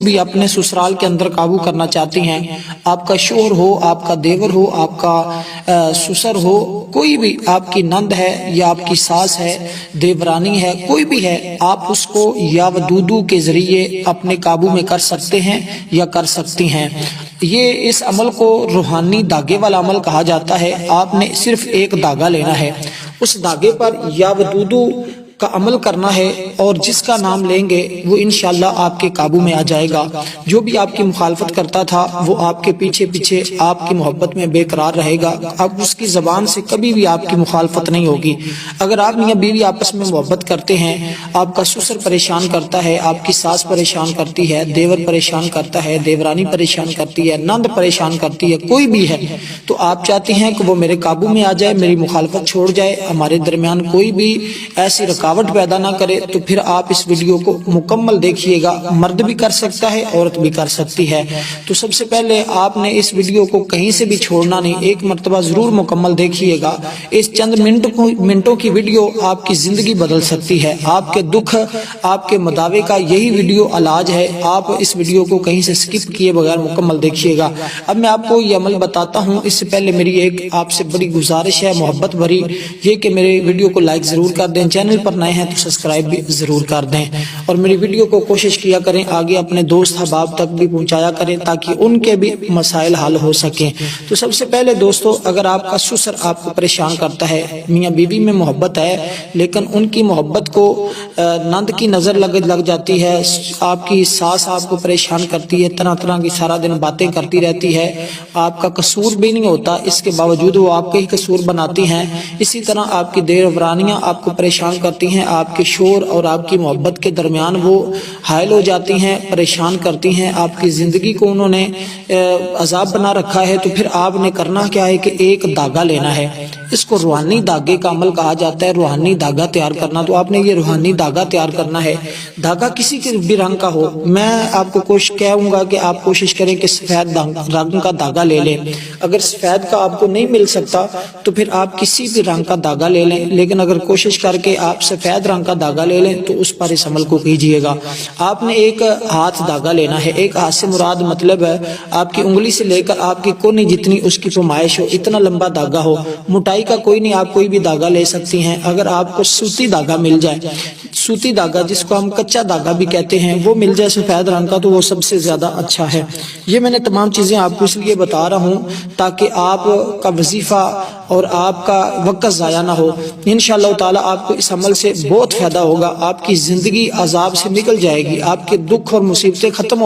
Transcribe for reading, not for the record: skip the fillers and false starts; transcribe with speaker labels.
Speaker 1: بھی اپنے سسرال کے اندر قابو کرنا چاہتی ہیں، آپ کا شوہر ہو، آپ کا دیور ہو، آپ کا سسر ہو، کوئی بھی، آپ کی نند ہے یا آپ کی ساس ہے، دیورانی ہے، کوئی بھی ہے، آپ اس کو یا ودودو کے ذریعے اپنے قابو میں کر سکتے ہیں یا کر سکتی ہیں۔ یہ اس عمل کو روحانی دھاگے والا عمل کہا جاتا ہے۔ آپ نے صرف ایک دھاگا لینا ہے، اس دھاگے پر یا ودودو کا عمل کرنا ہے، اور جس کا نام لیں گے وہ انشاءاللہ آپ کے قابو میں آ جائے گا۔ جو بھی آپ کی مخالفت کرتا تھا وہ آپ کے پیچھے پیچھے آپ کی محبت میں بے قرار رہے گا۔ اب اس کی زبان سے کبھی بھی آپ کی مخالفت نہیں ہوگی۔ اگر آپ میاں بیوی آپس میں محبت کرتے ہیں، آپ کا سسر پریشان کرتا ہے، آپ کی ساس پریشان کرتی ہے، دیور پریشان کرتا ہے، دیورانی پریشان کرتی ہے، نند پریشان کرتی ہے، کوئی بھی ہے، تو آپ چاہتے ہیں کہ وہ میرے قابو میں آ جائے، میری مخالفت چھوڑ جائے، ہمارے درمیان کوئی بھی ایسی رکاوٹ پیدا نہ کرے، تو پھر آپ اس ویڈیو کو مکمل دیکھیے گا۔ مرد بھی کر سکتا ہے، عورت بھی کر سکتی ہے۔ تو سب سے پہلے آپ نے اس ویڈیو کو کہیں سے بھی چھوڑنا نہیں، ایک مرتبہ ضرور مکمل دیکھیے گا۔ اس چند منٹوں کی ویڈیو آپ کی زندگی بدل سکتی ہے۔ آپ کے دکھ، آپ کے مداوے کا یہی ویڈیو علاج ہے۔ آپ اس ویڈیو کو کہیں سے سکپ کیے بغیر مکمل دیکھیے گا۔ اب میں آپ کو یہ عمل بتاتا ہوں، اس سے پہلے میری ایک آپ سے بڑی گزارش ہے، محبت بھری، یہ کہ میرے ویڈیو کو لائک ضرور کر دیں، چینل پر نئے ہیں تو سبسکرائب بھی ضرور کر دیں، اور میری ویڈیو کو کوشش کیا کریں آگے اپنے دوست احباب تک بھی پہنچایا کریں تاکہ ان کے بھی مسائل حل ہو سکیں۔ تو سب سے پہلے دوستو، اگر آپ کا سسر آپ کو پریشان کرتا ہے، میاں بیوی میں محبت ہے لیکن ان کی محبت کو نند کی نظر لگ جاتی ہے، آپ کی ساس آپ کو پریشان کرتی ہے، طرح طرح کی سارا دن باتیں کرتی رہتی ہے، آپ کا قصور بھی نہیں ہوتا، اس کے باوجود وہ آپ کے ہی قصور بناتی ہیں، اسی طرح آپ کی دیورانیاں آپ کو پریشان کرتی ہیں، آپ کے شور اور آپ کی محبت کے درمیان وہ حائل ہو جاتی ہیں، پریشان کرتی ہیں، آپ کی زندگی کو انہوں نے عذاب بنا رکھا ہے، تو پھر آپ نے کرنا کیا ہے کہ ایک دھاگا لینا ہے۔ اس کو روحانی دھاگے کا عمل کہا جاتا ہے، روحانی دھاگا تیار کرنا۔ تو آپ نے یہ روحانی دھاگا تیار کرنا ہے، دھاگا کسی کے بھی رنگ کا ہو۔ میں آپ کو کہوں گا کہ آپ کوشش کریں کہ سفید رنگ کا دھاگا لے لیں۔ اگر سفید کا آپ کو نہیں مل سکتا تو پھر آپ کسی بھی رنگ کا دھاگا لے لیں، لیکن اگر کوشش کر کے آپ سفید رنگ کا دھاگا لے لیں تو اس پر اس عمل کو کیجئے گا۔ آپ نے ایک ہاتھ دھاگا لینا ہے، ایک ہاتھ سے مراد مطلب ہے آپ کی انگلی سے لے کر آپ کی کونی جتنی اس کی پیمائش ہو، اتنا لمبا دھاگا ہو، موٹائی کا کوئی نہیں، آپ کوئی بھی دھاگا لے سکتی ہیں۔ اگر آپ کو سوتی دھاگا مل جائے، سوتی دھاگا جس کو ہم کچا دھاگا بھی کہتے ہیں، وہ مل جائے سفید رنگ کا تو وہ سب سے زیادہ اچھا ہے۔ یہ میں نے تمام چیزیں آپ کو اس لیے بتا رہا ہوں تاکہ آپ کا وظیفہ اور آپ کا وقت ضائع نہ ہو۔ انشاءاللہ تعالی آپ کو اس عمل سے بہت فائدہ ہوگا، آپ کی زندگی عذاب سے نکل جائے گی، آپ کے دکھ اور مصیبتیں ختم ہو